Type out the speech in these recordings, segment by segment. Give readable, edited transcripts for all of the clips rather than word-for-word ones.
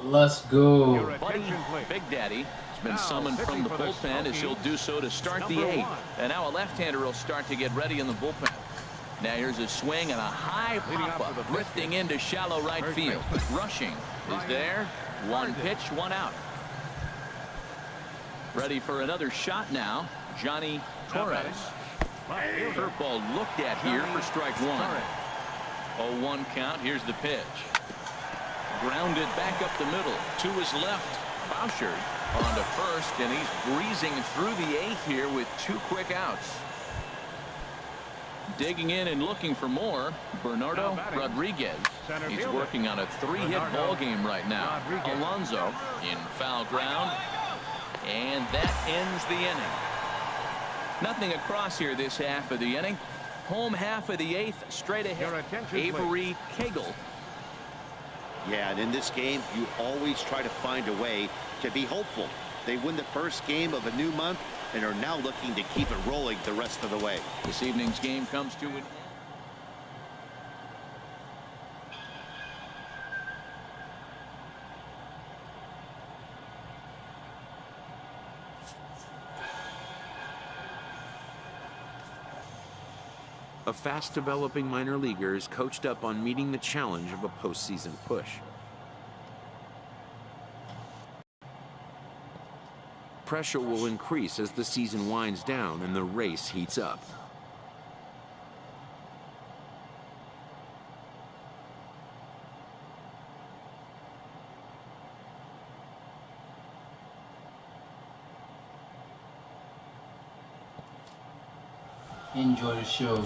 Let's go. Buddy Big Daddy has been summoned from the bullpen as he'll do so to start the eighth. And now a left-hander will start to get ready in the bullpen. Now here's a swing and a high pop-up, drifting into shallow right field. Rushing is there. One pitch, one out. Ready for another shot now, Johnny Torres. Curveball looked at here for strike one. 0-1 count. Here's the pitch. Grounded back up the middle to his left. Bouchard on to first, and he's breezing through the eighth here with two quick outs. Digging in and looking for more, Bernardo Rodriguez. He's working on a three-hit ball game right now. Alonso in foul ground, and that ends the inning. Nothing across here this half of the inning. Home half of the eighth, straight ahead. Avery Cagle. Yeah, and in this game, you always try to find a way to be hopeful. They win the first game of a new month and are now looking to keep it rolling the rest of the way. This evening's game comes to an end. A fast-developing minor leaguer is coached up on meeting the challenge of a postseason push. Pressure will increase as the season winds down and the race heats up. Enjoy the show.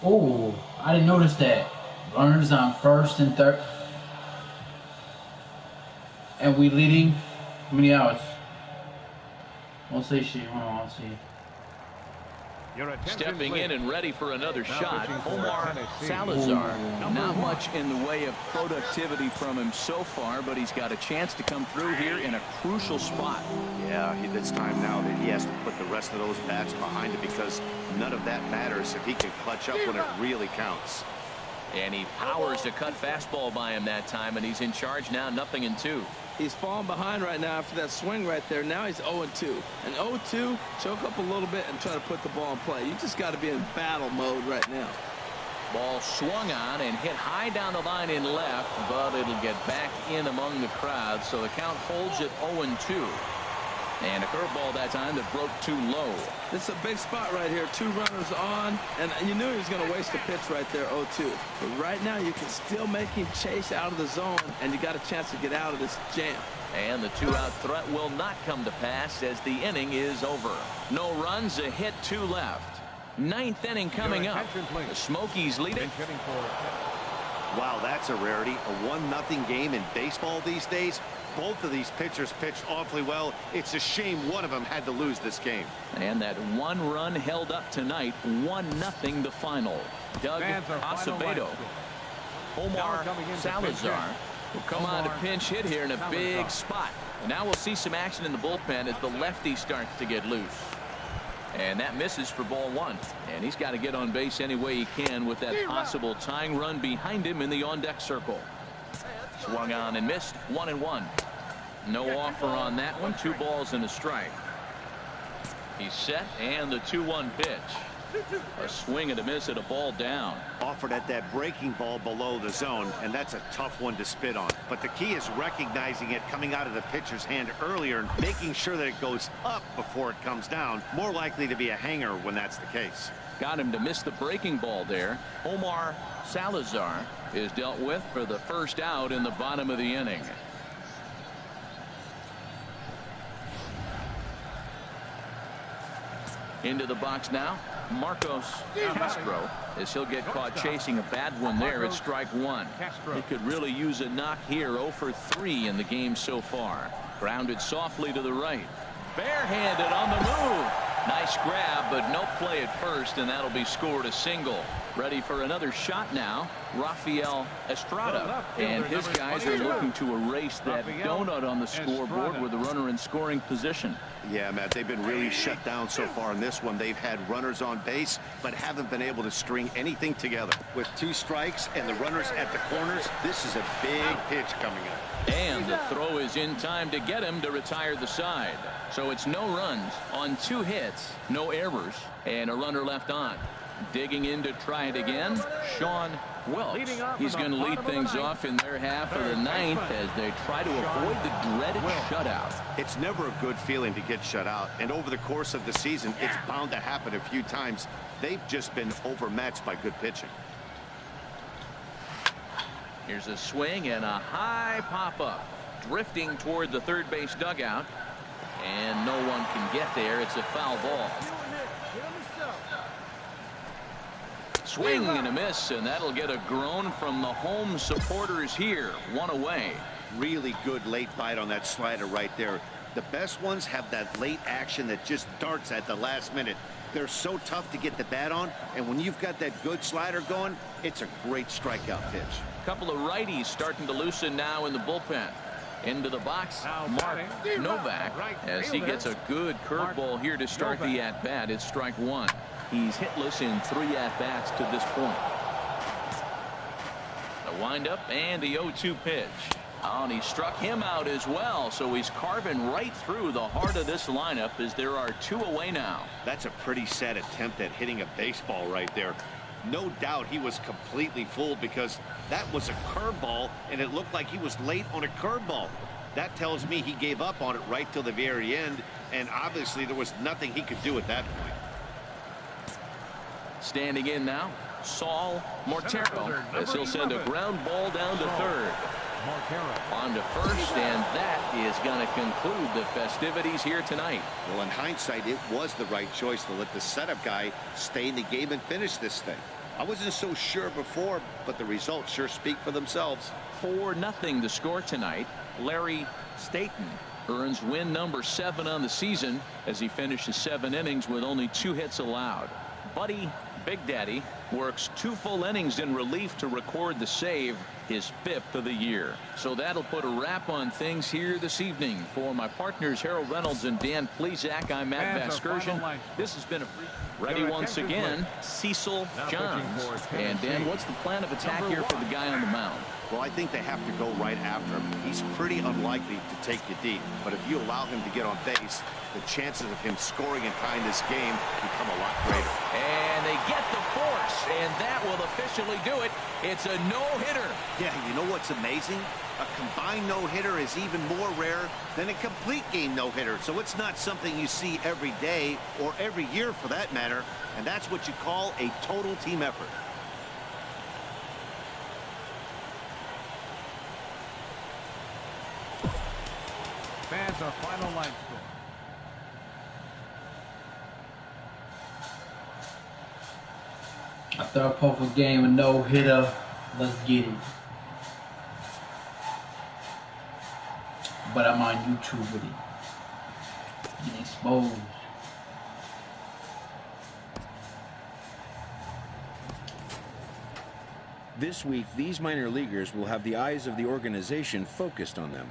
Oh, I didn't notice that. Runners on first and third. And we leading how many outs? Won't say shit. Hold on, I'll see. Stepping in and ready for another shot, Omar Salazar. Not much in the way of productivity from him so far, but he's got a chance to come through here in a crucial spot. Yeah, it's time now that he has to put the rest of those bats behind him, because none of that matters if he can clutch up when it really counts. And he powers a cut fastball by him that time, and he's in charge now, 0-2. He's falling behind right now after that swing right there. Now he's 0-2. And 0-2, choke up a little bit and try to put the ball in play. You just got to be in battle mode right now. Ball swung on and hit high down the line in left, but it'll get back in among the crowd. So the count holds at 0-2. And a curveball that time that broke too low. This is a big spot right here. Two runners on, and you knew he was going to waste a pitch right there, 0-2. But right now you can still make him chase out of the zone, and you got a chance to get out of this jam. And the two-out threat will not come to pass as the inning is over. No runs, a hit, two left. Ninth inning coming up. The Smokies lead it. Wow, that's a rarity. A 1-0 game in baseball these days. Both of these pitchers pitched awfully well. It's a shame one of them had to lose this game. And that one run held up tonight. 1-0 the final. Doug Acevedo. Omar Salazar will come on to pinch hit here in a big spot. And now we'll see some action in the bullpen as the lefty starts to get loose. And that misses for ball one. And he's got to get on base any way he can with that possible tying run behind him in the on-deck circle. Swung on and missed. 1-1. No offer on that one. 2 balls and a strike. He's set, and the 2-1 pitch. A swing and a miss at a ball down. Offered at that breaking ball below the zone, and that's a tough one to spit on. But the key is recognizing it coming out of the pitcher's hand earlier and making sure that it goes up before it comes down. More likely to be a hanger when that's the case. Got him to miss the breaking ball there. Omar Salazar is dealt with for the first out in the bottom of the inning. Into the box now, Marcos Castro, as he'll get caught chasing a bad one there at strike one. He could really use a knock here. 0 for 3 in the game so far. Grounded softly to the right. Barehanded on the move. Nice grab, but no play at first, and that'll be scored a single. Ready for another shot now. Rafael Estrada. And his guys are looking to erase that donut on the scoreboard with a runner in scoring position. Yeah, Matt, they've been really shut down so far in this one. They've had runners on base, but haven't been able to string anything together. With 2 strikes and the runners at the corners, this is a big pitch coming up. And the throw is in time to get him to retire the side. So it's no runs on 2 hits, no errors, and a runner left on. Digging in to try it again, Sean Welch. He's going to lead things off in their half of the 9th as they try to avoid the dreaded shutout. It's never a good feeling to get shut out, and over the course of the season, it's bound to happen a few times. They've just been overmatched by good pitching. Here's a swing and a high pop-up. Drifting toward the third base dugout, and no one can get there. It's a foul ball. Swing and a miss, and that'll get a groan from the home supporters here. 1 away. Really good late bite on that slider right there. The best ones have that late action that just darts at the last minute. They're so tough to get the bat on, and when you've got that good slider going, it's a great strikeout pitch. Couple of righties starting to loosen now in the bullpen. Into the box, Mark Novak, as he gets a good curveball here to start the at-bat. It's strike 1. He's hitless in 3 at-bats to this point. The windup and the 0-2 pitch. Oh, and he struck him out as well, so he's carving right through the heart of this lineup as there are 2 away now. That's a pretty sad attempt at hitting a baseball right there. No doubt he was completely fooled because that was a curveball, and it looked like he was late on a curveball. That tells me he gave up on it right till the very end, and obviously there was nothing he could do at that point. Standing in now, Saul Mortero, as he'll send a ground ball down to third. On to first, and that is going to conclude the festivities here tonight. Well, in hindsight, it was the right choice to let the setup guy stay in the game and finish this thing. I wasn't so sure before, but the results sure speak for themselves. 4-0 the score tonight. Larry Staton earns win number 7 on the season as he finishes 7 innings with only 2 hits allowed. Buddy Big Daddy works 2 full innings in relief to record the save, his 5th of the year. So that'll put a wrap on things here this evening. For my partners Harold Reynolds and Dan Plesac, I'm Matt Vasgersian. This has been a ready once again, Cecil Johns. And Dan, what's the plan of attack here for the guy on the mound? Well, I think they have to go right after him. He's pretty unlikely to take you deep, but if you allow him to get on base, the chances of him scoring and tying this game become a lot greater. And they get the force, and that will officially do it. It's a no-hitter. Yeah, you know what's amazing? A combined no-hitter is even more rare than a complete game no-hitter, so it's not something you see every day or every year for that matter, and that's what you call a total team effort. Fans, our final line score. After a perfect game, a no-hitter. Let's get it. But I'm on YouTube with it. Getting exposed. This week, these minor leaguers will have the eyes of the organization focused on them.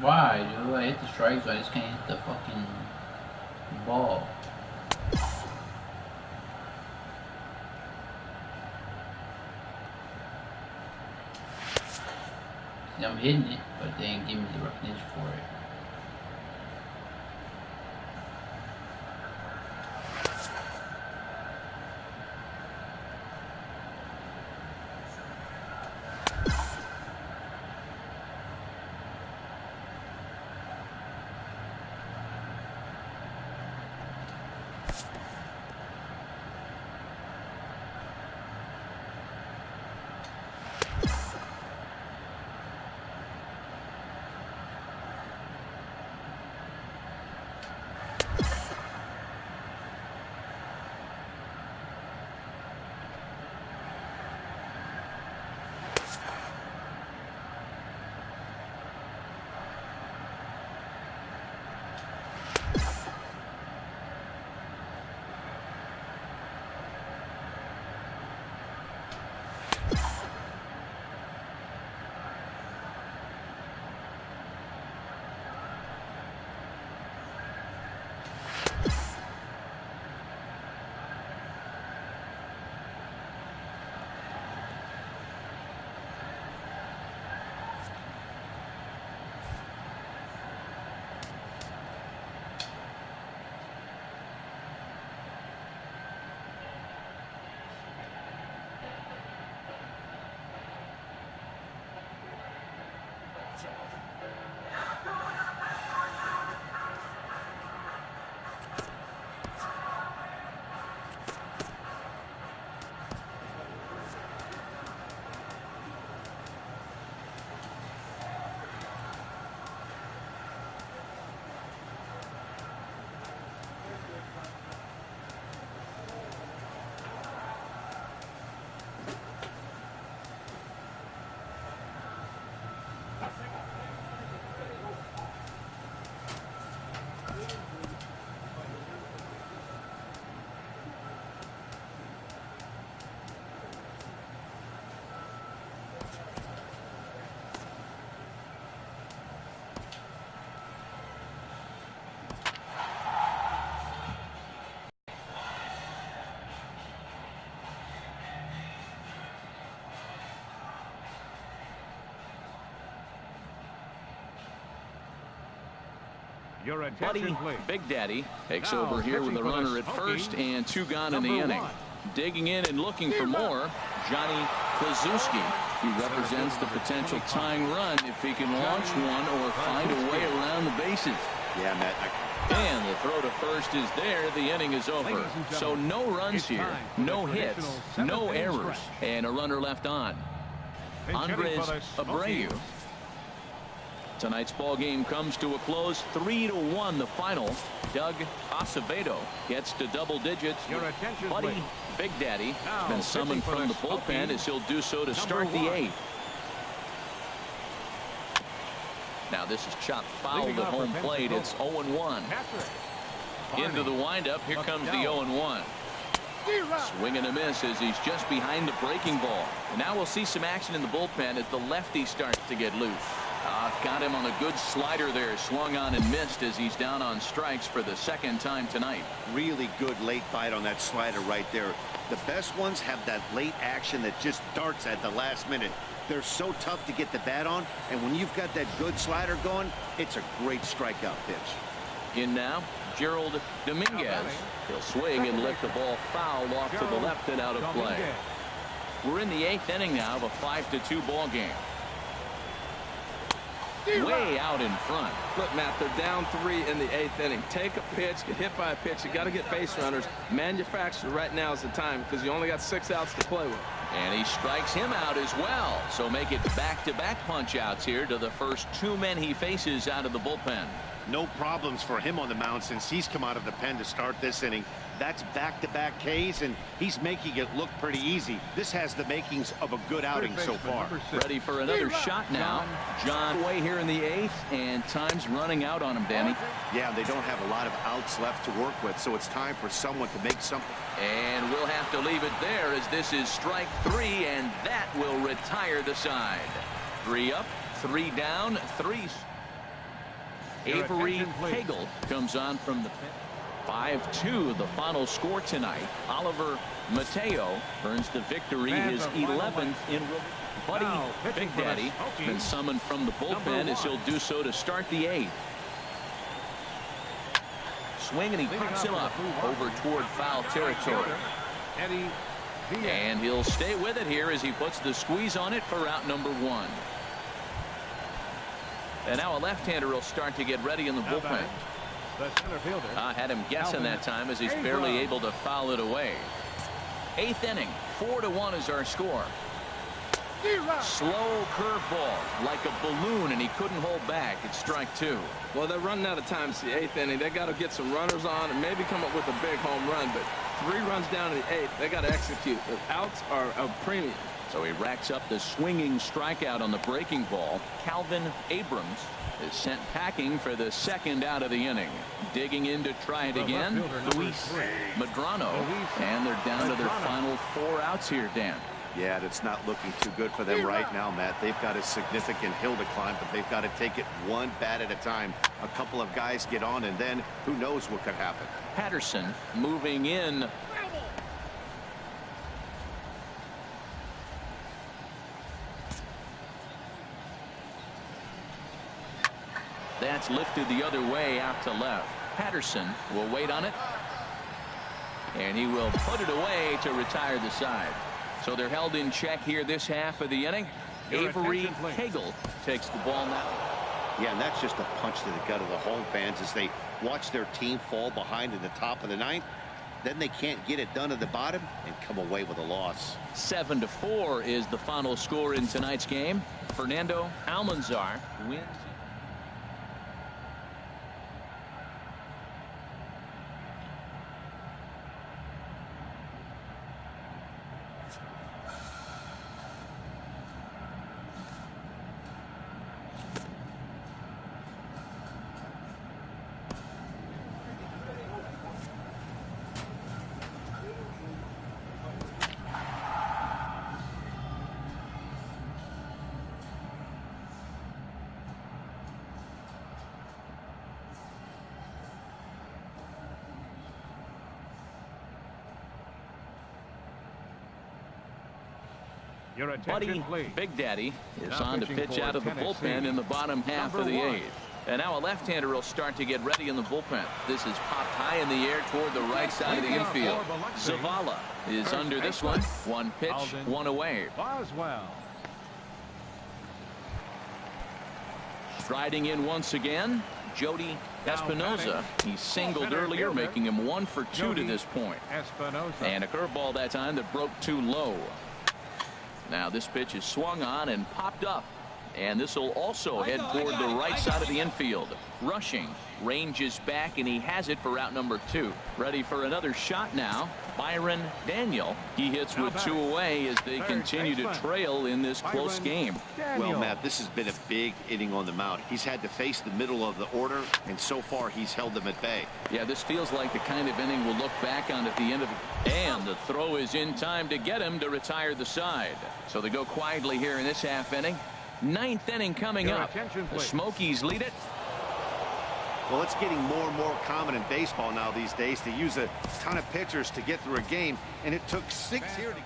Why? Dude? I hit the strike zone. I just can't hit the fucking ball. See, I'm hitting it, but they didn't give me the recognition for it. Your Buddy attention, please. Big Daddy takes Now, over here with a pitching for the runner at first Smokies, and 2 gone in the number inning. 1. Digging in and looking for more, Johnny Klazuski. He represents the potential tying run if he can launch one or find a way around the bases. Yeah, Matt. And the throw to first is there. The inning is over. So no runs here, no hits, no errors, and a runner left on. Andres Abreu. Tonight's ball game comes to a close, 3-1 the final. Doug Acevedo gets to double digits. Buddy Big Daddy has been summoned from the bullpen as he'll do so to start the 8th. Now this is chopped foul at home plate. It's 0-1. Into the windup. Here comes the 0-1. Swing and a miss as he's just behind the breaking ball. And now we'll see some action in the bullpen as the lefty starts to get loose. Got him on a good slider there. Swung on and missed as he's down on strikes for the 2nd time tonight. Really good late bite on that slider right there. The best ones have that late action that just darts at the last minute. They're so tough to get the bat on, and when you've got that good slider going, it's a great strikeout pitch. In now, Gerald Dominguez. He'll swing and lift the ball foul off to the left and out of play. We're in the 8th inning now of a 5-2 ball game. Way out in front. Look, Matt, they're down 3 in the 8th inning. Take a pitch, get hit by a pitch. You got to get base runners. Manufacture right now is the time because you only got 6 outs to play with. And he strikes him out as well. So make it back-to-back punch outs here to the first 2 men he faces out of the bullpen. No problems for him on the mound since he's come out of the pen to start this inning. That's back-to-back Ks, and he's making it look pretty easy. This has the makings of a good outing so far. Ready for another shot now. John way here in the 8th, and time's running out on him, Danny. Yeah, they don't have a lot of outs left to work with, so it's time for someone to make something. And we'll have to leave it there as this is strike 3, and that will retire the side. 3 up, 3 down, 3. Avery Hagel comes on from the bench. 5-2 the final score tonight. Oliver Mateo earns the victory, his 11th in. Buddy Big Daddy has been summoned from the bullpen as he'll do so to start the 8th. Swing, and he pops him up over toward foul territory. And he'll stay with it here as he puts the squeeze on it for out number 1. And now a left-hander will start to get ready in the bullpen. I had him guessing that time as he's barely able to foul it away. 8th inning, 4-1 is our score. Slow curveball like a balloon, and he couldn't hold back. It's strike 2. Well, they're running out of time. It's the 8th inning. They got to get some runners on and maybe come up with a big home run. But 3 runs down in the 8th. They got to execute. The outs are a premium. So he racks up the swinging strikeout on the breaking ball. Calvin Abrams is sent packing for the 2nd out of the inning. Digging in to try it again, Luis Medrano. And they're down to their final 4 outs here, Dan. Yeah, that's not looking too good for them right now, Matt. They've got a significant hill to climb, but they've got to take it one bat at a time. A couple of guys get on, and then who knows what could happen. Patterson moving in. That's lifted the other way out to left. Patterson will wait on it, and he will put it away to retire the side. So they're held in check here this half of the inning. Avery Hagel takes the ball now. Yeah, and that's just a punch to the gut of the home fans as they watch their team fall behind in the top of the 9th. Then they can't get it done at the bottom and come away with a loss. 7-4 is the final score in tonight's game. Fernando Almanzar wins. Buddy Big Daddy is on to pitch out of the bullpen in the bottom half of the 8th. And now a left-hander will start to get ready in the bullpen. This is popped high in the air toward the right side of the infield. Zavala is under this one. 1 pitch, 1 away. Striding in once again, Jody Espinoza. He singled earlier, making him 1 for 2 to this point. And a curveball that time that broke too low. Now this pitch is swung on and popped up, and this will also head toward the right side of the infield. Rushing, ranges back, and he has it for out number 2. Ready for another shot now. Byron Daniel. He hits with 2 away as they continue to trail in this close game. Well, Matt, this has been a big inning on the mound. He's had to face the middle of the order, and so far he's held them at bay. Yeah, this feels like the kind of inning we'll look back on at the end of it. And the throw is in time to get him to retire the side. So they go quietly here in this half inning. 9th inning coming up. The Smokies lead it. Well, it's getting more and more common in baseball now these days to use a ton of pitchers to get through a game, and it took 6 here to get.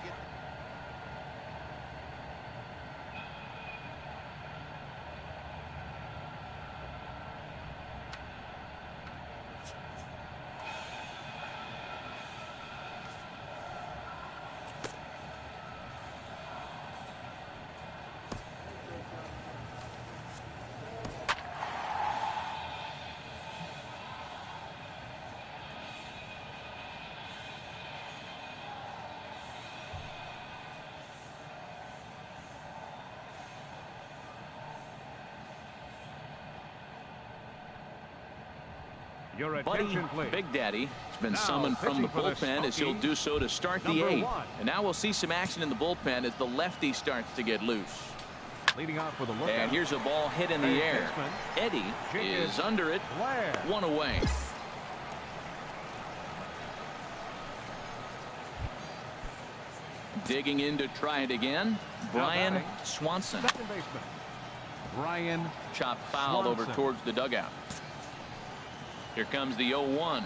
Buddy Big Daddy has been summoned from the bullpen as he'll do so to start the 8th. And now we'll see some action in the bullpen as the lefty starts to get loose. And here's a ball hit in the air. Eddie is under it. 1 away. Digging in to try it again. Brian Swanson. Brian Chopped foul over towards the dugout. Here comes the 0-1.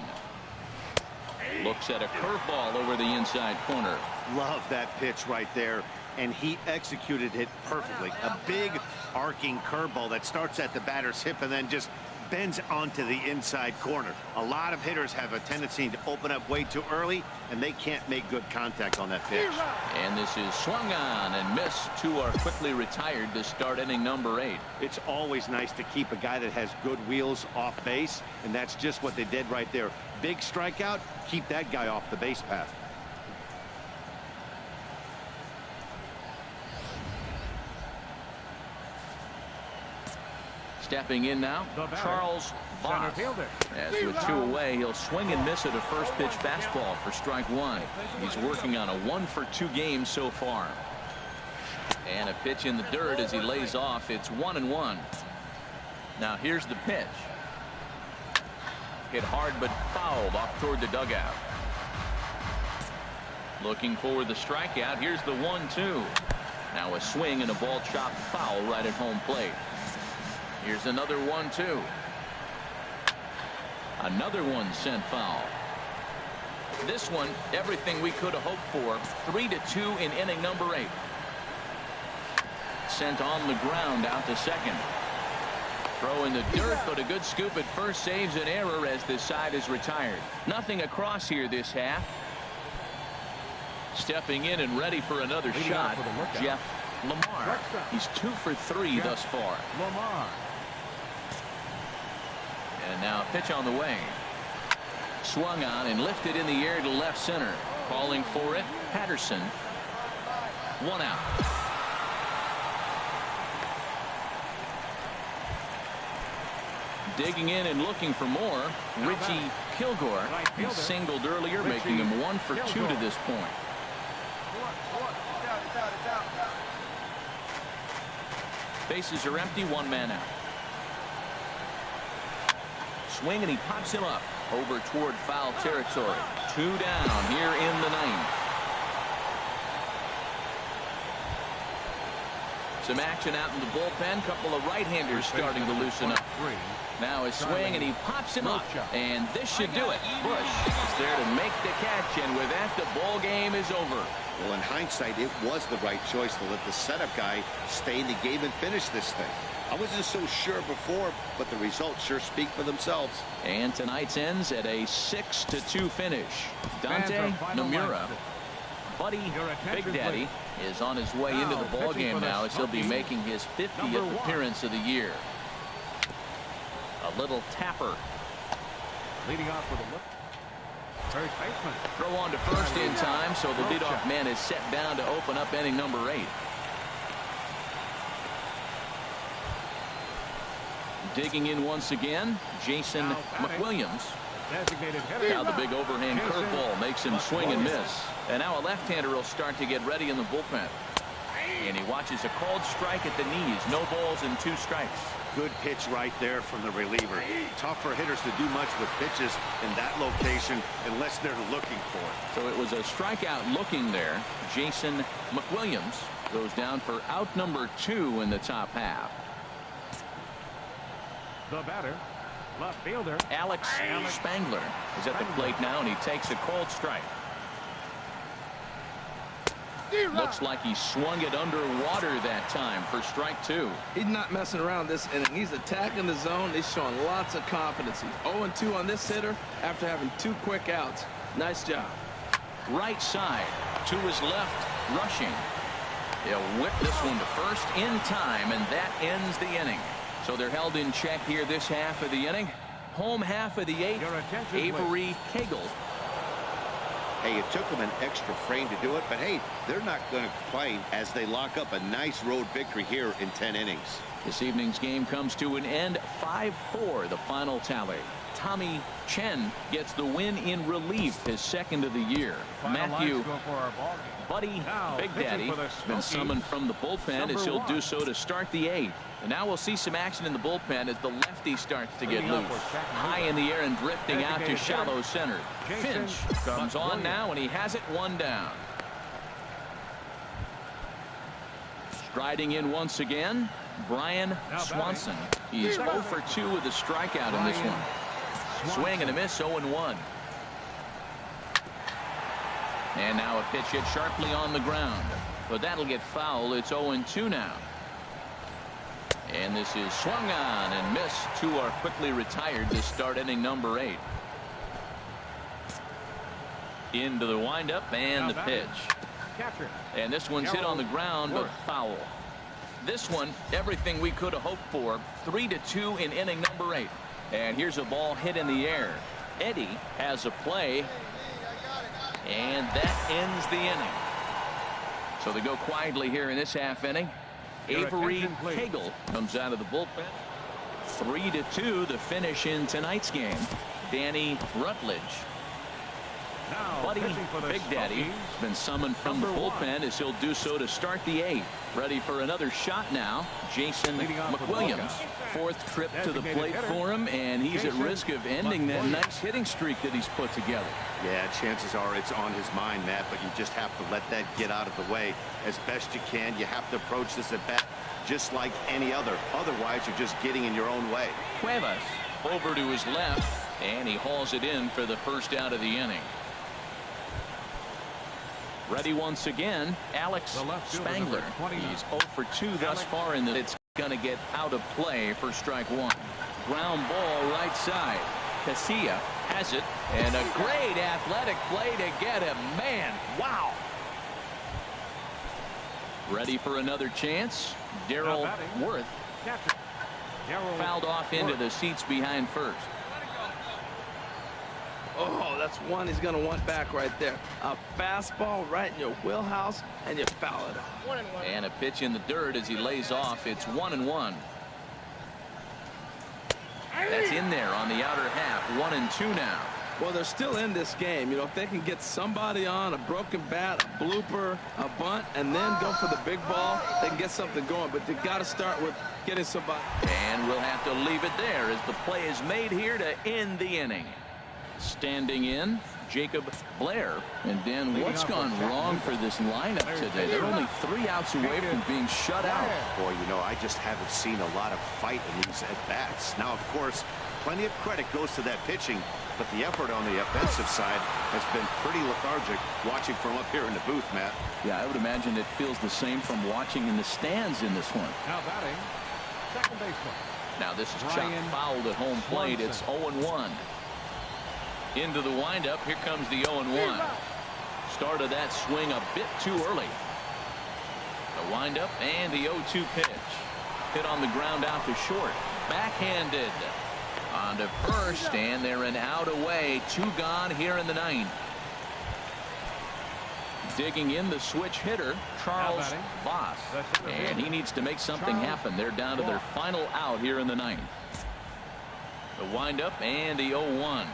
Looks at a curveball over the inside corner. Love that pitch right there, and he executed it perfectly. A big arcing curveball that starts at the batter's hip and then just bends onto the inside corner. A lot of hitters have a tendency to open up way too early, and they can't make good contact on that pitch. And this is swung on and missed. Two are quickly retired to start inning number 8. It's always nice to keep a guy that has good wheels off base, and that's just what they did right there. Big strikeout, keep that guy off the base path. Stepping in now, Charles Voss. As with 2 away, he'll swing and miss at a first pitch fastball for strike 1. He's working on a 1-for-2 game so far. And a pitch in the dirt as he lays off. It's 1-1. Now here's the pitch. Hit hard but fouled off toward the dugout. Looking for the strikeout. Here's the 1-2. Now a swing and a ball chopped foul right at home plate. Here's another 1-2. Another one sent foul. This one, everything we could have hoped for. 3-2 in inning number 8. Sent on the ground out to second. Throw in the dirt, but a good scoop at first saves an error as this side is retired. Nothing across here this half. Stepping in and ready for another shot, Jeff Lamar. He's 2 for 3 thus far. And now a pitch on the way. Swung on and lifted in the air to left center. Calling for it, Patterson. 1 out. Digging in and looking for more, Richie Kilgore. He singled earlier, making him 1 for 2 to this point. Bases are empty, 1 man out. Swing and he pops him up over toward foul territory. 2 down here in the 9th. Some action out in the bullpen. Couple of right-handers starting to loosen up. Now a swing and he pops him up, and this should do it. Bush is there to make the catch, and with that the ball game is over. Well, in hindsight, it was the right choice to let the setup guy stay in the game and finish this thing. I wasn't so sure before, but the results sure speak for themselves. And tonight's ends at a 6-2 finish. Dante Nomura, Buddy Big Daddy, is on his way into the ball game now as he'll be making his 50th appearance of the year. A little tapper. Leading off with a look. First baseman. Throw on to first in time, so the leadoff man is set down to open up inning number 8. Digging in once again, Jason McWilliams. Now the big overhand curveball makes him swing and miss. And now a left-hander will start to get ready in the bullpen. And he watches a called strike at the knees. No balls and 2 strikes. Good pitch right there from the reliever. Tough for hitters to do much with pitches in that location unless they're looking for it. So it was a strikeout looking there. Jason McWilliams goes down for out number 2 in the top half. The batter, left fielder Alex Spangler is at the plate now, and he takes a called strike. Looks like he swung it underwater that time for strike 2. He's not messing around this inning. He's attacking the zone. He's showing lots of confidence. He's 0-2 on this hitter after having 2 quick outs. Nice job. Right side to his left, rushing. He'll whip this one to first in time, and that ends the inning. So they're held in check here this half of the inning. Home half of the 8th, Avery Kegel. Hey, it took them an extra frame to do it, but hey, they're not going to complain as they lock up a nice road victory here in 10 innings. This evening's game comes to an end, 5-4 the final tally. Tommy Chen gets the win in relief, his 2nd of the year. Matthew Buddy Big Daddy has been summoned from the bullpen as he'll do so to start the 8th. And now we'll see some action in the bullpen as the lefty starts to get loose. High in the air and drifting out to shallow center. Finch comes on now, and he has it 1 down. Striding in once again, Brian Swanson. He's 0 for 2 with a strikeout in this one. Swing and a miss, 0-1. And now a pitch hit sharply on the ground. But that'll get foul. It's 0-2 now. And this is swung on and missed. Two are quickly retired to start inning number 8. Into the windup and the pitch. And this one's hit on the ground, but foul. This one, everything we could have hoped for. 3-2 in inning number 8. And here's a ball hit in the air. Eddie has a play. And that ends the inning. So they go quietly here in this half inning. Avery Hagel comes out of the bullpen. 3-2 the finish in tonight's game. Danny Rutledge. Buddy Big Daddy has been summoned from the bullpen as he'll do so to start the 8th. Ready for another shot now. Jason McWilliams. 4th trip to the plate for him, and he's at risk of ending that nice hitting streak that he's put together. Yeah, chances are it's on his mind, Matt, but you just have to let that get out of the way as best you can. You have to approach this at bat just like any other. Otherwise, you're just getting in your own way. Cuevas over to his left, and he hauls it in for the first out of the inning. Ready once again, Alex Spangler. He's 0 for 2 thus far in the. It's going to get out of play for strike 1. Ground ball right side. Casilla has it, and a great athletic play to get him. Man, wow. Ready for another chance. Darrell Worth fouled off into the seats behind first. Oh, that's one he's going to want back right there. A fastball right in your wheelhouse, and you foul it off. And a pitch in the dirt as he lays off. It's 1-1. That's in there on the outer half. 1-2 now. Well, they're still in this game. You know, if they can get somebody on a broken bat, a blooper, a bunt, and then go for the big ball, they can get something going. But you got to start with getting somebody. And we'll have to leave it there as the play is made here to end the inning. Standing in, Jacob Blair. And Dan, what's gone wrong for this lineup today? They're only 3 outs away from being shut out. Boy, you know, I just haven't seen a lot of fight in these at-bats. Now, of course, plenty of credit goes to that pitching, but the effort on the offensive side has been pretty lethargic watching from up here in the booth, Matt. Yeah, I would imagine it feels the same from watching in the stands in this one. Now batting, second baseman. Now this is chopped fouled at home plate. It's 0-1. Into the windup. Here comes the 0-1. Started that swing a bit too early. The windup and the 0-2 pitch. Hit on the ground out to short. Backhanded. On to first, and they're an out away. 2 gone here in the 9th. Digging in the switch hitter, Charles Voss. And he needs to make something happen. They're down to their final out here in the 9th. The windup and the 0-1.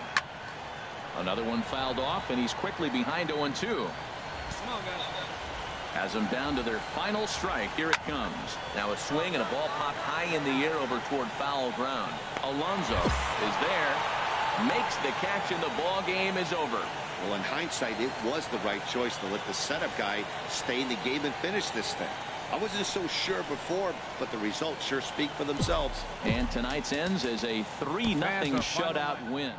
Another one fouled off, and he's quickly behind 0-2. Has them down to their final strike. Here it comes. Now a swing and a ball popped high in the air over toward foul ground. Alonso is there, makes the catch, and the ball game is over. Well, in hindsight, it was the right choice to let the setup guy stay in the game and finish this thing. I wasn't so sure before, but the results sure speak for themselves. And tonight's ends as a 3-0 shutout win.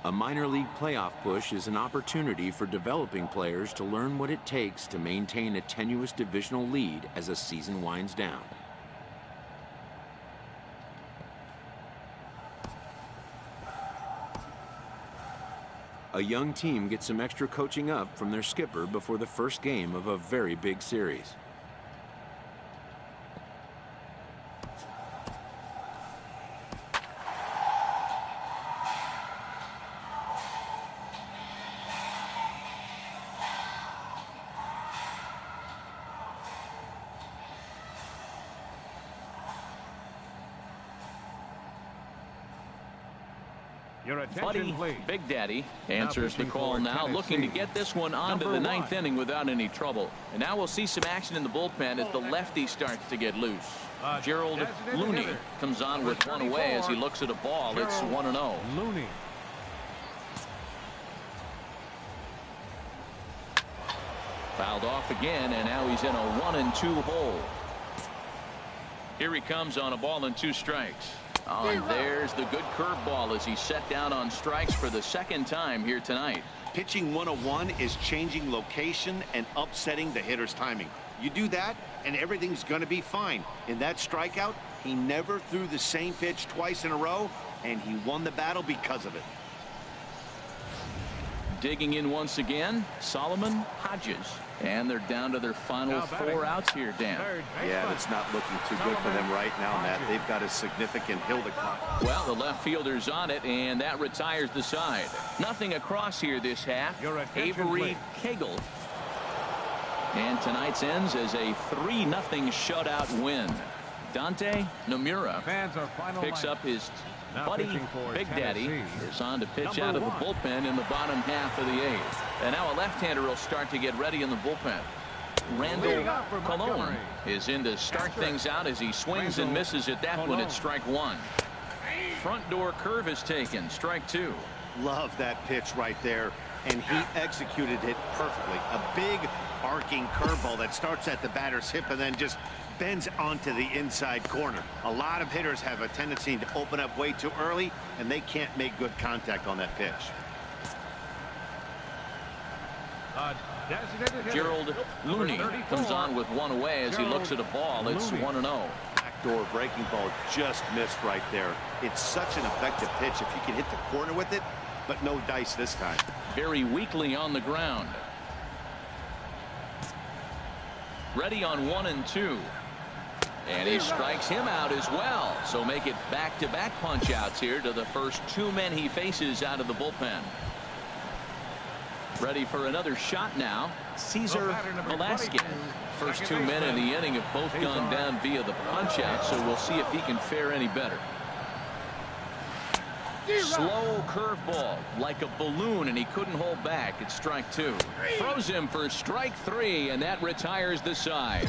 A minor league playoff push is an opportunity for developing players to learn what it takes to maintain a tenuous divisional lead as a season winds down. A young team gets some extra coaching up from their skipper before the first game of a very big series. Your attention, Buddy please. Big Daddy answers the pitching call for now, looking to Tennessee, get this one on to number the ninth 1. inning without any trouble. And now we'll see some action in the bullpen as the lefty starts to get loose. Gerald designated Looney hitter. comes on with one away as he looks at a ball. It's 1-0. Looney. Fouled off again, and now he's in a 1-2 hole. Here he comes on a ball and 2 strikes. Oh, and there's the good curveball as he's set down on strikes for the second time here tonight. Pitching 101 is changing location and upsetting the hitter's timing. You do that, and everything's going to be fine. In that strikeout, he never threw the same pitch twice in a row, and he won the battle because of it. Digging in once again, Solomon Hodges. And they're down to their final 4 outs here, Dan. Yeah, it's not looking too good for them right now, Matt. They've got a significant hill to climb. Well, the left fielder's on it, and that retires the side. Nothing across here this half. Avery Kegel. And tonight's ends as a 3-0 shutout win. Dante Nomura picks up his buddy Big Daddy is on to pitch out of the bullpen in the bottom half of the 8th. And now a left-hander will start to get ready in the bullpen. Randall Colon is in to start things out as he swings and misses at that one at strike 1. Front door curve is taken, strike 2. Love that pitch right there, and he executed it perfectly. A big arcing curveball that starts at the batter's hip and then just bends onto the inside corner. A lot of hitters have a tendency to open up way too early, and they can't make good contact on that pitch. Gerald Looney comes on with one away as he looks at a ball. It's 1-0. Backdoor breaking ball just missed right there. It's such an effective pitch if you can hit the corner with it, but no dice this time. Very weakly on the ground. Ready on 1-2. And he strikes him out as well. So make it back-to-back punch outs here to the first 2 men he faces out of the bullpen. Ready for another shot now. Cesar Velasquez. First 2 men in the inning have both gone down via the punch out, so we'll see if he can fare any better. Slow curveball like a balloon, and he couldn't hold back. It's strike 2. Throws him for strike 3, and that retires the side.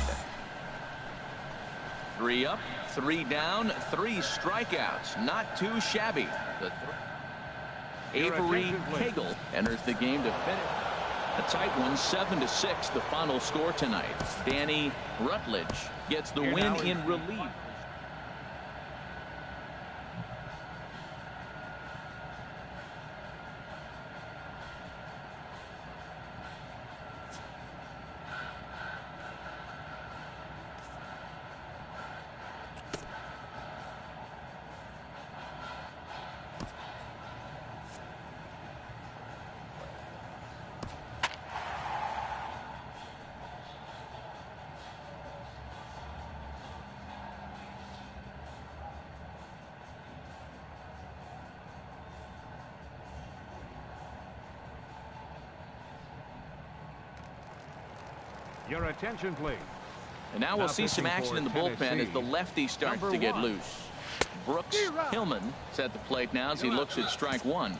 3 up, 3 down, 3 strikeouts. Not too shabby. Avery Kegel enters the game to finish. A tight one, 7-6, the final score tonight. Danny Rutledge gets the win in relief. Your attention, please. And now we'll see some action in the bullpen as the lefty starts to get loose. Brooks Hillman is at the plate now as he looks at strike 1.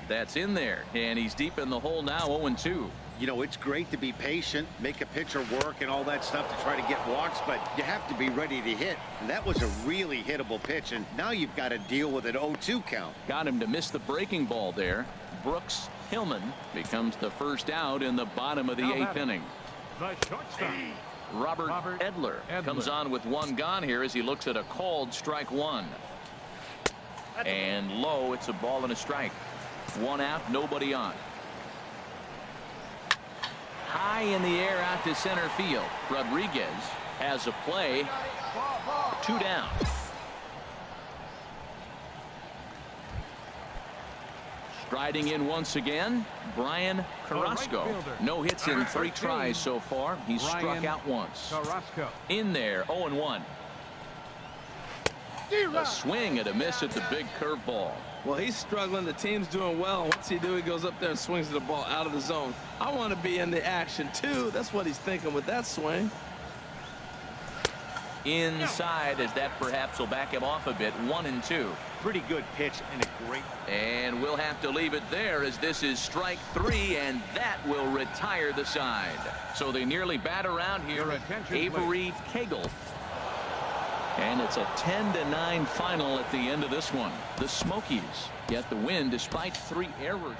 That's in there, and he's deep in the hole now, 0-2. You know, it's great to be patient, make a pitcher work and all that stuff to try to get walks, but you have to be ready to hit. And that was a really hittable pitch, and now you've got to deal with an 0-2 count. Got him to miss the breaking ball there. Brooks Hillman becomes the first out in the bottom of the 8th inning. The shortstop. Robert Edler comes on with 1 gone here as he looks at a called strike 1. And low, it's a ball and a strike. 1 out, nobody on. High in the air out to center field. Rodriguez has a play. 2 down. Striding in once again, Brian Carrasco. No hits in 3 tries so far. He's struck out once. In there, 0-1. A swing and a miss at the big curveball. Well, he's struggling. The team's doing well. What's he do? He goes up there and swings the ball out of the zone. I want to be in the action, too. That's what he's thinking with that swing. inside, as that perhaps will back him off a bit. 1-2. Pretty good pitch and a great. And we'll have to leave it there, as this is strike 3, and that will retire the side. So they nearly bat around here. Avery Kegel. And it's a 10-9 final at the end of this one. The Smokies get the win despite 3 errors.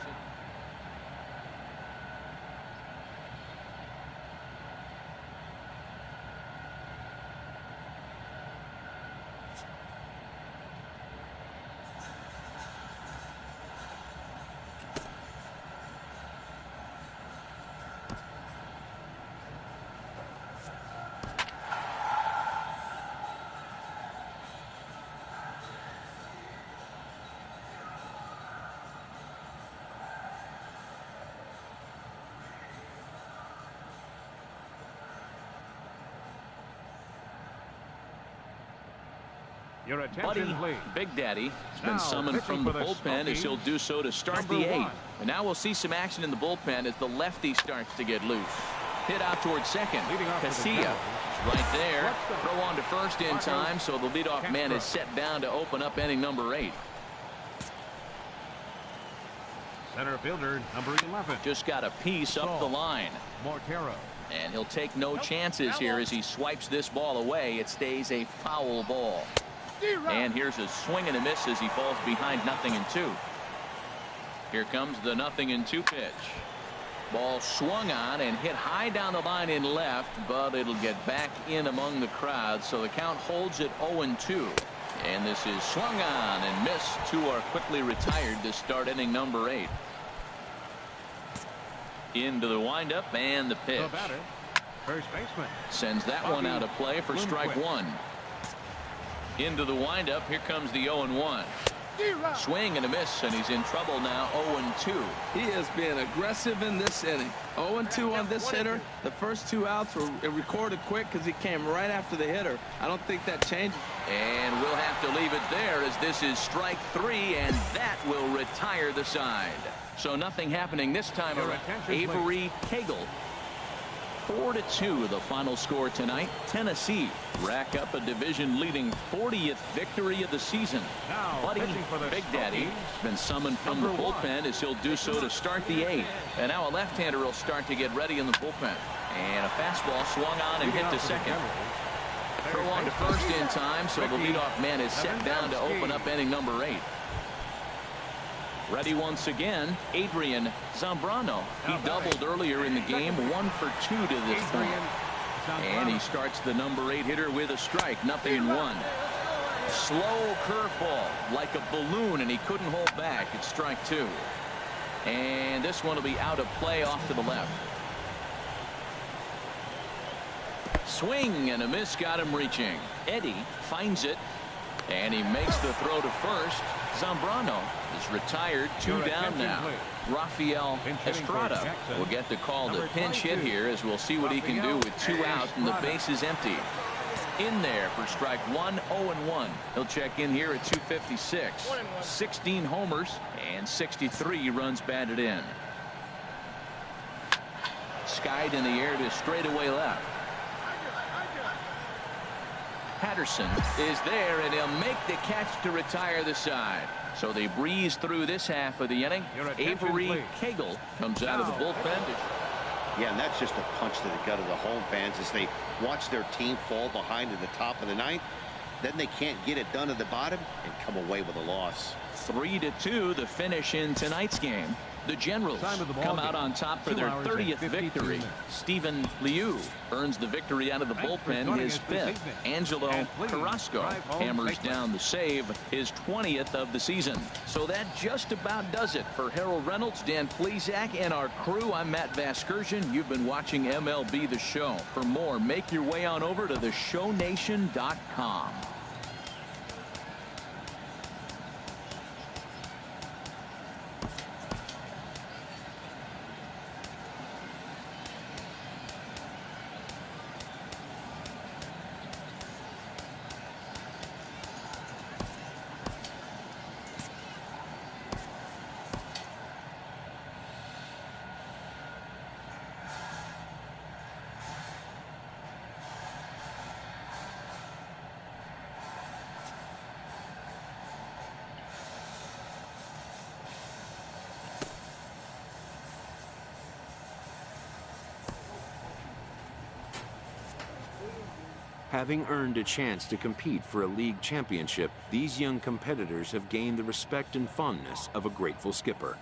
Your Buddy attention, please. Big Daddy has been Now, summoned from the pitching for the bullpen, as he'll do so to start the Number 8th. 1. And now we'll see some action in the bullpen as the lefty starts to get loose. Hit out towards second. Leading off for the Casilla is right there. Throw on to first in time, so the leadoff man is set down to open up inning number 8. Center fielder, number 11. Just got a piece up the line. Mortero. And he'll take no chances here as he swipes this ball away. It stays a foul ball. And here's a swing and a miss as he falls behind 0-2. Here comes the 0-2 pitch. Ball swung on and hit high down the line in left, but it'll get back in among the crowd, so the count holds at 0-2. And this is swung on and missed. 2 are quickly retired to start inning number 8. Into the windup and the pitch. The batter, first baseman. Sends that one out of play for strike 1. Into the windup. Here comes the 0-1. Swing and a miss, and he's in trouble now. 0-2. He has been aggressive in this inning. 0-2 on this hitter. The first 2 outs were recorded quick because he came right after the hitter. I don't think that changes. And we'll have to leave it there, as this is strike 3, and that will retire the side. So nothing happening this time Your around. attention, Avery Kegel. 4-2 the final score tonight. Tennessee rack up a division-leading 40th victory of the season. Now, Buddy pitching for the Big Daddy Smokies, has been summoned from the number 1. bullpen, as he'll do so to start the 8th. And now a left-hander will start to get ready in the bullpen. And a fastball swung on and hit to second. Throw on to first in time, so the leadoff man is set down to open up inning number 8. Ready once again, Adrian Zambrano. He doubled earlier in the game, 1 for 2 to this point. And he starts the number 8 hitter with a strike. 0-1. Slow curveball like a balloon, and he couldn't hold back. It's strike 2. And this one will be out of play off to the left. Swing and a miss got him reaching. Eddie finds it, and he makes the throw to first. Zambrano is retired. 2 down now. Rafael Estrada will get the call to pinch hit here, as we'll see what he can do with 2 out and the base is empty. In there for strike 1. 0-1. He'll check in here at 256. 16 homers and 63 runs batted in. Skied in the air to straightaway left. Patterson is there, and he'll make the catch to retire the side. So they breeze through this half of the inning. Avery Kegel comes out of the bullpen. Yeah, and that's just a punch to the gut of the home fans as they watch their team fall behind in the top of the 9th. Then they can't get it done at the bottom and come away with a loss. 3-2 the finish in tonight's game. The Generals come out on top for their 30th victory. Stephen Liu earns the victory out of the bullpen, his 5th. Angelo Carrasco hammers down the save, his 20th of the season. So that just about does it for Harold Reynolds, Dan Plesac, and our crew. I'm Matt Vasgersian. You've been watching MLB The Show. For more, make your way on over to theshownation.com. Having earned a chance to compete for a league championship, these young competitors have gained the respect and fondness of a grateful skipper.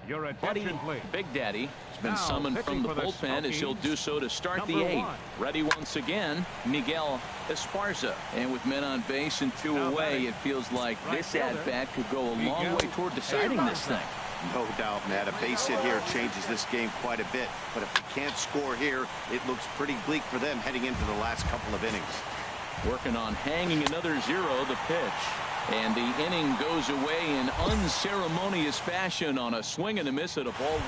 Your Buddy attention, please. Big Daddy has been Now, summoned from pitching the for the bullpen as he'll Smokies, do so to start the number 8th. 1. Ready once again, Miguel Esparza. And with men on base and 2 Now away, batting, it feels like right this fielder, at-bat could go a long Miguel way toward deciding this Esparza. thing. No doubt, Matt. A base hit here changes this game quite a bit. But if they can't score here, it looks pretty bleak for them heading into the last couple of innings. Working on hanging another 0, the pitch. And the inning goes away in unceremonious fashion on a swing and a miss at a ball.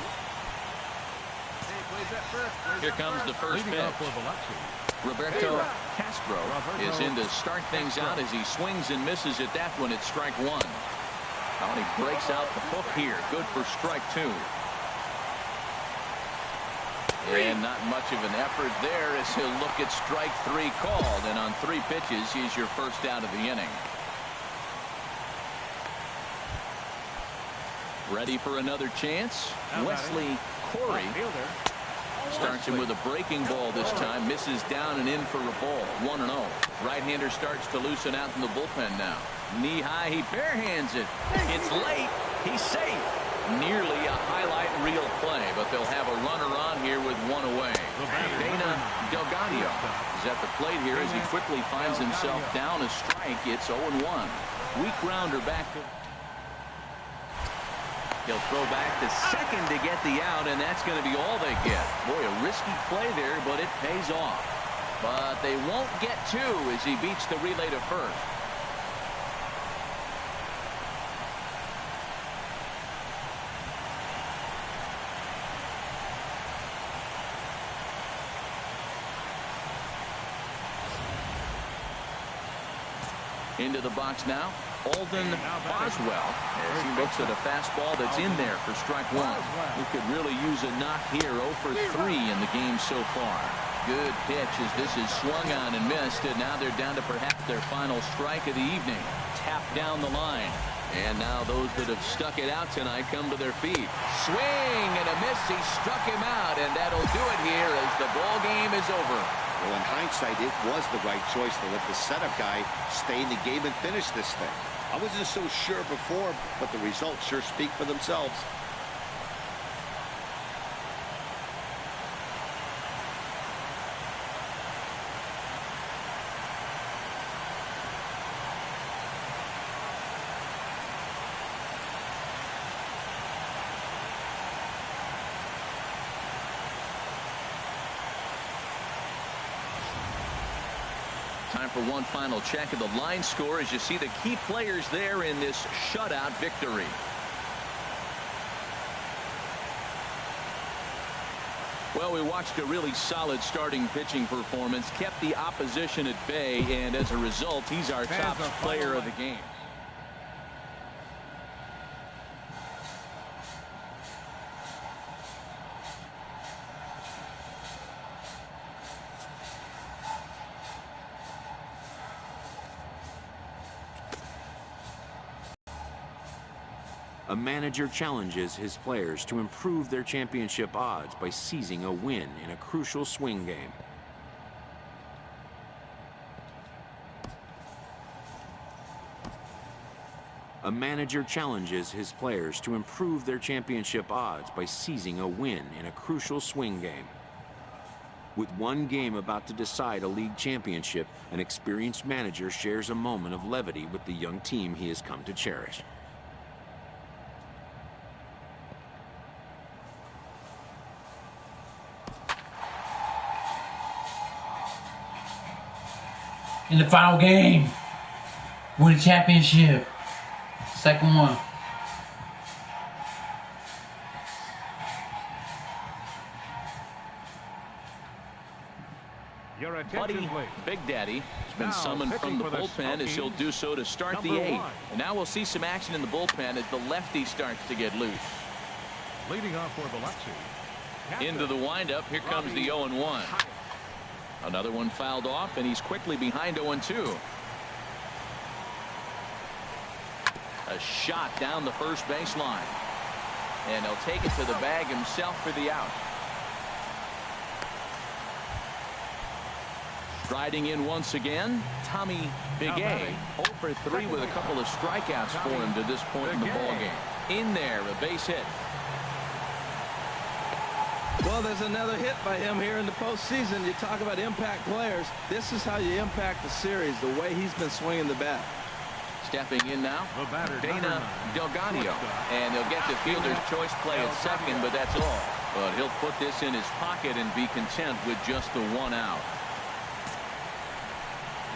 Here comes the first Leading off pitch. for Biloxi. Roberto Castro is in to start things out as he swings and misses at that one at strike 1. Oh, and he breaks out the hook here. Good for strike 2. And not much of an effort there as he'll look at strike 3 called. And on 3 pitches, he's your first out of the inning. Ready for another chance? Wesley Corey starts him with a breaking ball this time. Misses down and in for a ball. 1-0. Right-hander starts to loosen out in the bullpen now. Knee high, he barehands it. It's late. He's safe. Nearly a highlight reel play, but they'll have a runner on here with 1 away. Dana Delgadio is at the plate here as he quickly finds himself down a strike. It's 0-1. Weak grounder back to... He'll throw back to second to get the out, and that's going to be all they get. Boy, a risky play there, but it pays off. But they won't get 2 as he beats the relay to first. Into the box now, Alden Boswell, as he looks at a fastball that's in there for strike 1. He could really use a knock here. 0 for 3 in the game so far. Good pitch as this is swung on and missed, and now they're down to perhaps their final strike of the evening. Tapped down the line. And now those that have stuck it out tonight come to their feet. Swing and a miss. He struck him out, and that'll do it here as the ball game is over. Well, in hindsight, it was the right choice to let the setup guy stay in the game and finish this thing. I wasn't so sure before, but the results sure speak for themselves. Time for one final check of the line score as you see the key players there in this shutout victory. Well, we watched a really solid starting pitching performance, kept the opposition at bay, and as a result, he's our top player of the game. A manager challenges his players to improve their championship odds by seizing a win in a crucial swing game. A manager challenges his players to improve their championship odds by seizing a win in a crucial swing game. With one game about to decide a league championship, an experienced manager shares a moment of levity with the young team he has come to cherish. In the final game, win the championship. Second one. Your Buddy attention, please. Big Daddy has been Now, summoned from pitching the for the bullpen as he'll Smokies, do so to start the number 8th. 1. And now we'll see some action in the bullpen as the lefty starts to get loose. Leading off for Biloxi. Into the windup. Here comes the 0-1. Another one fouled off, and he's quickly behind 0-2. A shot down the first baseline. And he'll take it to the bag himself for the out. Striding in once again, Tommy Bigay. 0 for 3 with a couple of strikeouts for him to this point in the ballgame. In there, a base hit. Well, there's another hit by him here in the postseason. You talk about impact players. This is how you impact the series, the way he's been swinging the bat. Stepping in now, The batter, Dana number 9. Delgado. And he'll get the fielder's choice play at second, but that's all. But he'll put this in his pocket and be content with just the 1 out.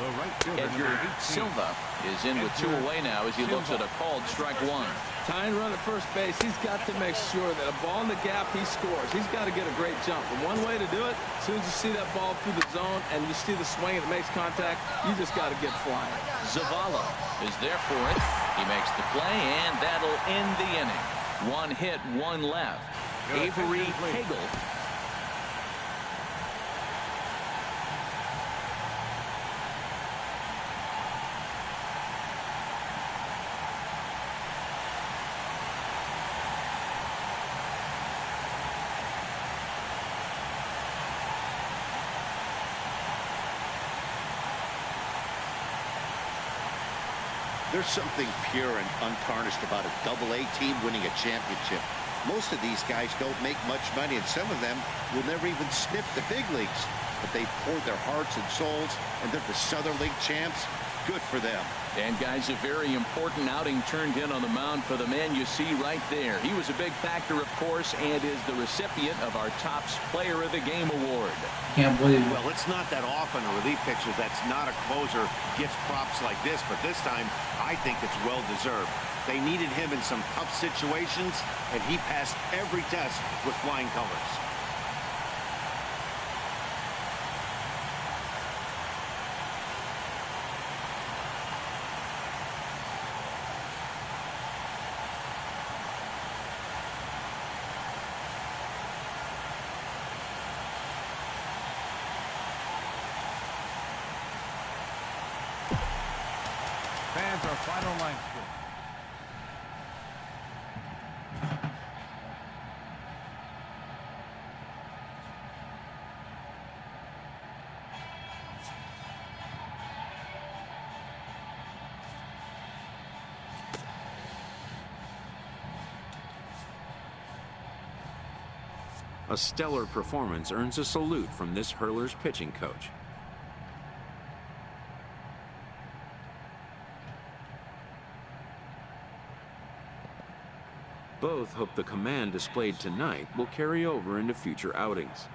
The right fielder, Edgar number 18. Silva is in with 2 away now as he looks at a called strike 1. Tying run at first base, he's got to make sure that a ball in the gap, he scores. He's got to get a great jump. And one way to do it, as soon as you see that ball through the zone and you see the swing and it makes contact, you just got to get flying. Zavala is there for it. He makes the play, and that'll end the inning. 1 hit, 1 left. Avery Hagel. There's something pure and untarnished about a Double-A team winning a championship. Most of these guys don't make much money, and some of them will never even sniff the big leagues. But they poured their hearts and souls, and they're the Southern League champs. Good for them. And guys, a very important outing turned in on the mound for the man you see right there. He was a big factor, of course, and is the recipient of our Topps Player of the Game award. Can't believe it. Well, it's not that often a relief pitcher that's not a closer gets props like this, but this time I think it's well-deserved. They needed him in some tough situations, and he passed every test with flying colors. Fans are final line score. A stellar performance earns a salute from this hurler's pitching coach. Both hope the command displayed tonight will carry over into future outings.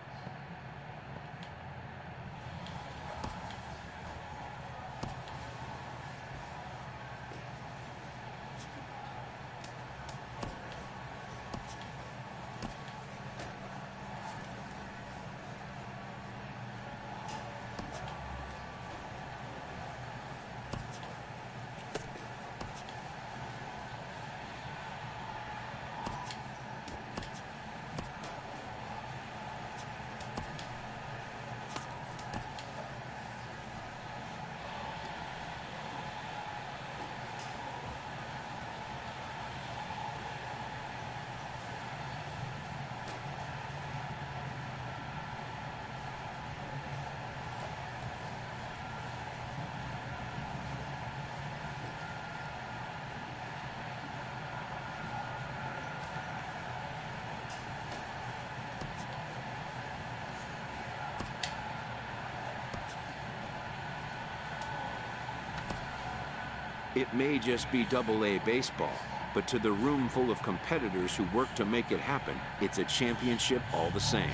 It may just be Double-A baseball, but to the room full of competitors who work to make it happen, it's a championship all the same.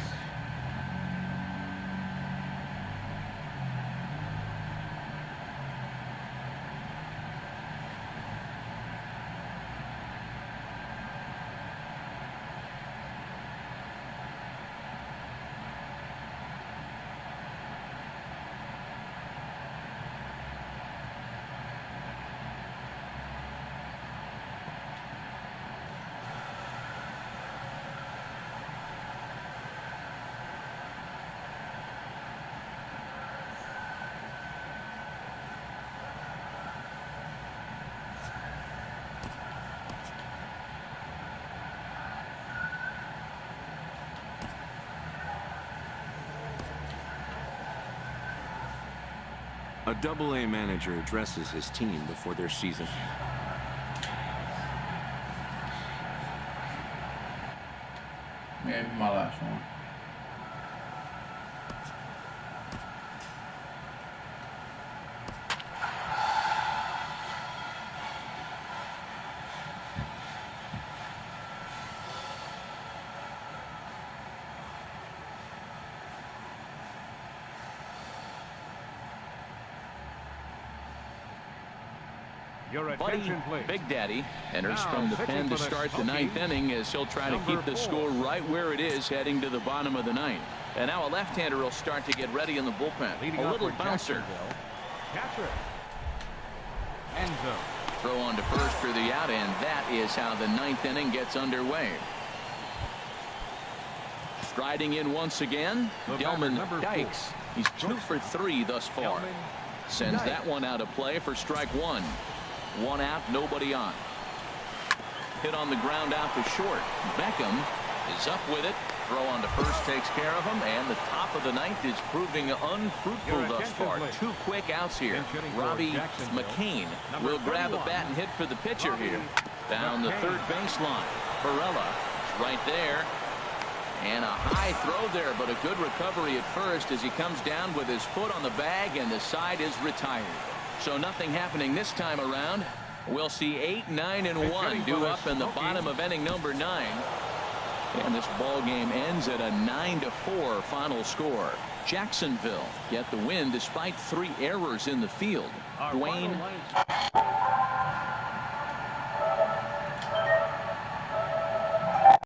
A Double-A manager addresses his team before their season. Maybe my last one. Your Buddy attention, please. Big Daddy enters Now, from the pitching pen to for the start the Smokies, ninth inning as he'll try to keep the 4. score right where it is heading to the bottom of the ninth. And now a left-hander will start to get ready in the bullpen. Leading A off little for bouncer. Jacksonville, catcher. Enzo. Throw on to first for the out, and that is how the ninth inning gets underway. Striding in once again, The batter, Delman number 4. Dykes. He's 2 for 3 thus far. Delman Sends Dykes. that one out of play for strike 1. 1 out, nobody on. Hit on the ground out to short. Beckham is up with it. Throw on to first takes care of him, and the top of the ninth is proving unfruitful Your thus far. attention, please. 2 quick outs here. Pinch hitting for Robbie Jacksonville, McCain number will grab a 31. bat and hit for the pitcher Robbie here. Down the McCain. third baseline. Perella is right there. And a high throw there, but a good recovery at first as he comes down with his foot on the bag, and the side is retired. So nothing happening this time around. We'll see 8, 9, and 1 due up in the bottom of inning number 9. And this ball game ends at a 9-4 final score. Jacksonville get the win despite 3 errors in the field. Our Dwayne final line-